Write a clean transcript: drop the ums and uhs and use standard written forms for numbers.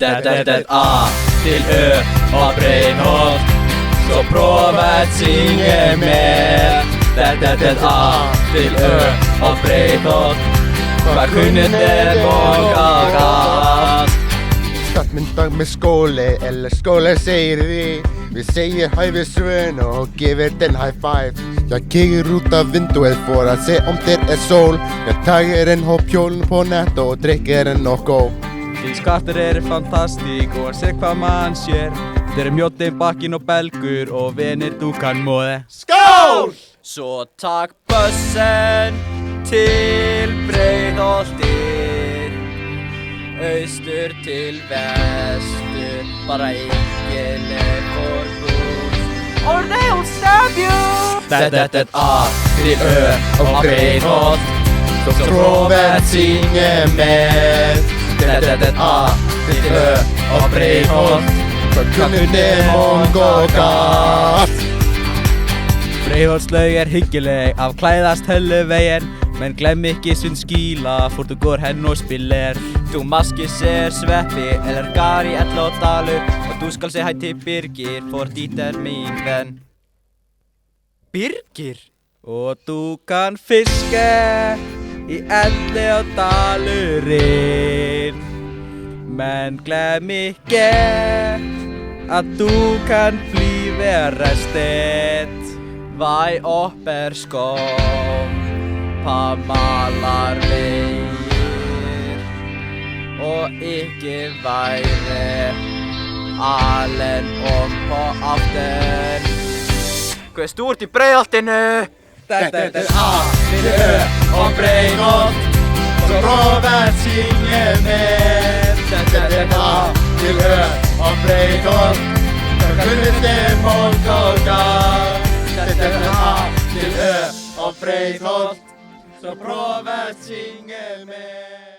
A til Ö og Breiðholt, så prova att synge med. A til Ö og Breiðholt, hvað kunnið vågat. Startmyndag med skåle, eller skåle säger vi. Vi säger hej vid svön och giver den high five. Jag kigger ut av vinduet för att se om det är sol. Jag tager en hoppjól på nät och dricker en Nocco. Því skattur fantastík og sér hvað mann sér. Þeir mjóttin, bakkin og belgur og venir dúkan móði. Skål! Så takk bussen til Breiðholtir, austur til vestur, bara ykkerleg forbund. Or they will stab you! A til Ö og Breiðholt, så prova att synge med. A til Ö og Breiðholt, hvað kunnið vågat. Breiðholtslaug hyggeleg, avklæðast hölluvegin, men glem ikke sin skila, for du går hen og spiller. Du maske ser Sveppi eller Gary Ellódalu, og du skal se hej til Birgir, for dit min venn. Birgir? Og du kan fiske i Ellódalurinn, men glem ikke at du kan flyve restet. Vai opperskov på malarveier, og ikke være alen opp på aften. Hvað er stort í Breiðholtinu? A til Ö og Breiðholt, så prova att synge med. A til Ö og Breiðholt, hvað kunnið vågat. A til Ö og Breiðholt, så prova att synge med.